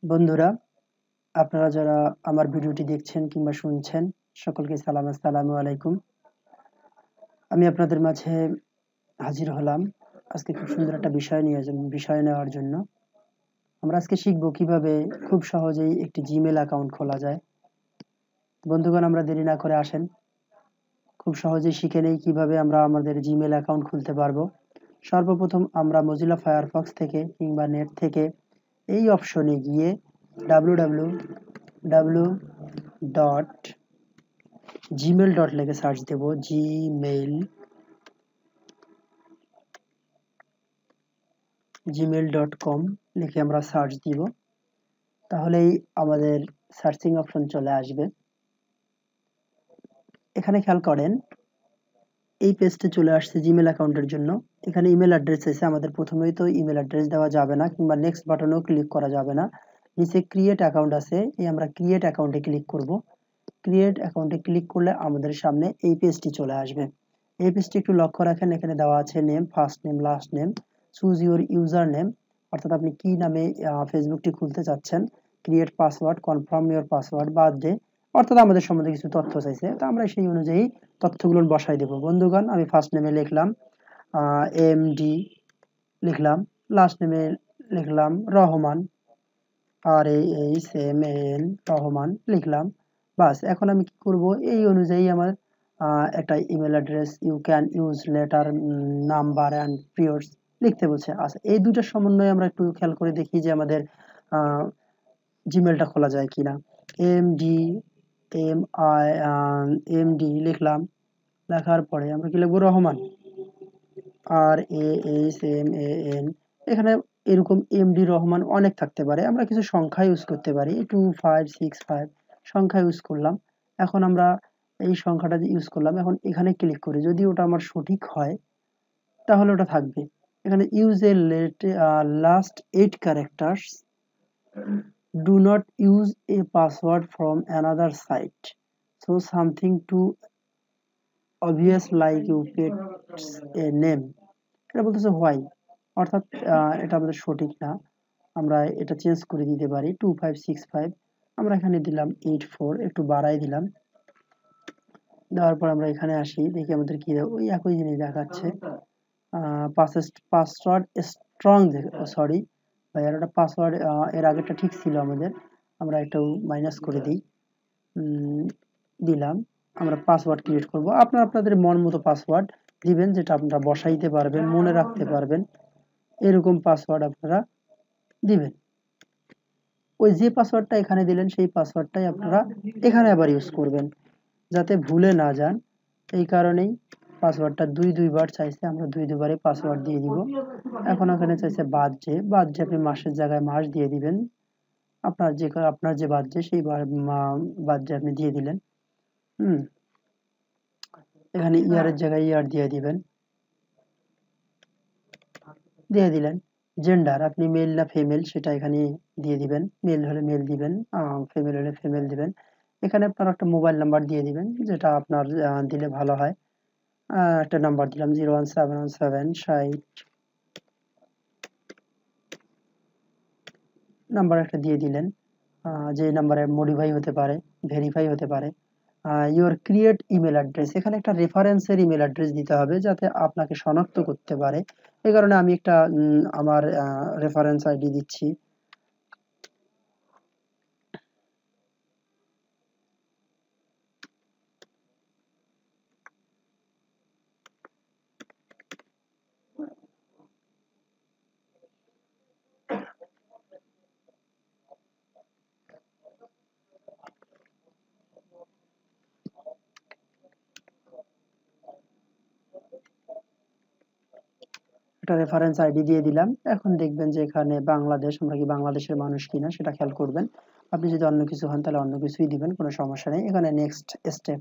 বন্ধুরা, আপনারা যারা আমার ভিডিওটি দেখছেন কিংবা শুনছেন, সকলকে সালাম, আসসালামু আলাইকুম। আমি আপনাদের মাঝে হাজির হলাম আজকে খুব সুন্দর একটা বিষয় নেওয়ার জন্য। আমরা আজকে শিখব কিভাবে খুব সহজেই একটি জিমেল অ্যাকাউন্ট খোলা যায়। বন্ধুগণ, আমরা দেরি না করে আসেন, খুব সহজেই শিখে নেই কিভাবে আমরা আমাদের জিমেল অ্যাকাউন্ট খুলতে পারবো। সর্বপ্রথম আমরা মজিলা ফায়ারফক্স থেকে কিংবা নেট থেকে এই অপশনে গিয়ে www.gmail. লিখে সার্চ দেব। gmail.com লিখে আমরা সার্চ দিব, তাহলেই আমাদের সার্চিং অপশন চলে আসবে। এখানে খেয়াল করেন, এই পেজটা চলে আসছে জিমেল অ্যাকাউন্টের জন্য। এখানে ইমেল অ্যাড্রেস আছে, আমাদের প্রথমেই তো ইমেল অ্যাড্রেস দেওয়া যাবে না কিংবা নেক্সট বাটনেও ক্লিক করা যাবে না। নিচে ক্রিয়েট অ্যাকাউন্ট আছে, এই আমরা ক্রিয়েট অ্যাকাউন্টে ক্লিক করব। ক্রিয়েট অ্যাকাউন্টে ক্লিক করলে আমাদের সামনে এই পেজটি চলে আসবে। এই পেজটি একটু লক্ষ্য রাখেন, এখানে দেওয়া আছে name, first name, last name, choose your user name, অর্থাৎ আপনি কি নামে ফেসবুকটি খুলতে চাচ্ছেন, create password, confirm your password, birthday, অর্থাৎ আমাদের সম্বন্ধে কিছু তথ্য চাইছে, তো আমরা সেই অনুযায়ী তথ্যগুলো বসাই দেব। বন্ধুগণ, আমি ফার্স্ট নেমে লিখলাম এমডি, লিখলাম লাস্ট নেমে লিখলাম রহমান, RAHMAN, রহমান লিখলাম। বাস, এখন আমি কি করব, এই অনুযায়ী আমার একটা email address, you can use letter, number and periods লিখতে বলছে। আচ্ছা, এই দুটোর সমন্বয়ে আমরা একটু খেয়াল করে দেখি যে আমাদের জিমেলটা খোলা যায় কিনা। এমডি এমডি লিখলাম, লেখার পরে আমরা কি লিখবো, রহমান, RAHMAN। এখানে এরকম এমডি রহমান অনেক থাকতে পারে, আমরা কিছু সংখ্যা ইউজ করতে পারি, 2565 সংখ্যা ইউজ করলাম। এখন আমরা এই সংখ্যাটা ইউজ করলাম, এখন এখানে ক্লিক করি, যদি ওটা আমার সঠিক হয় তাহলে ওটা থাকবে। এখানে use a last 8 characters, do not use a password from another site, so something to obvious like you pets a name। এটা বলতেছে হোয়াই, অর্থাৎ এটা আমাদের সঠিক না, আমরা এটা চেঞ্জ করে দিতে পারি। 2565 আমরা এখানে দিলাম 84, একটু বাড়াই দিলাম। দেওয়ার পর আমরা এখানে আসি, দেখি আমাদের কি ওই একই জিনিস দেখাচ্ছে। পাসওয়ার্ড স্ট্রং, সরি ভাই, আর একটা পাসওয়ার্ড এর আগেটা ঠিক ছিল আমাদের, আমরা একটু মাইনাস করে দিই, দিলাম। আমরা পাসওয়ার্ড ক্রিয়েট করব, আপনাদের মন মতো পাসওয়ার্ড দিবেন, যেটা আপনারা বসাইতে পারবেন, মনে রাখতে পারবেন, এরকম পাসওয়ার্ড আপনারা দিবেন। ওই যে পাসওয়ার্ডটা এখানে দিলেন সেই পাসওয়ার্ডটাই আপনারা এখানে আবার ইউজ করবেন, যাতে ভুলে না যান। এই কারণেই পাসওয়ার্ডটা দুইবার চাইছে, আমরা দুইবারে পাসওয়ার্ড দিয়ে দিব। এখন এখানে চাইছে বার্থডে আপনি মাসের জায়গায় মাস দিয়ে দিবেন, আপনার যে বার্থডে সেই বার্থডে আপনি দিয়ে দিলেন। এখানে ইয়ারের জায়গায় ইয়ার দিয়ে দিবেন, দিয়ে দিলেন। জেন্ডার, আপনি মেল না ফিমেল সেটা এখানে দিয়ে দিবেন, মেল হলে মেল দিবেন, ফিমেল হলে ফিমেল দিবেন। এখানে আপনার একটা মোবাইল নাম্বার দিয়ে দিবেন, যেটা আপনার দিলে ভালো হয়। একটা নাম্বার দিলাম 01717 নাম্বার একটা দিয়ে দিলেন, যে নাম্বারে মডিফাই হতে পারে, ভেরিফাই হতে পারে। ইউর ক্রিয়েট ইমেল অ্যাড্রেস, এখানে একটা রেফারেন্সের ইমেল অ্যাড্রেস দিতে হবে যাতে আপনাকে শনাক্ত করতে পারে। এই কারণে আমি একটা আমার রেফারেন্স আইডি দিচ্ছি। একটা রেফারেন্স আইডি দিয়ে দিলাম। এখন দেখবেন যে এখানে বাংলাদেশ, আমরা কি বাংলাদেশের মানুষ কিনা সেটা খেয়াল করবেন। আপনি যদি অন্য কিছু হন তাহলে অন্য কিছুই দিবেন, কোনো সমস্যা নেই। এখানে নেক্সট স্টেপ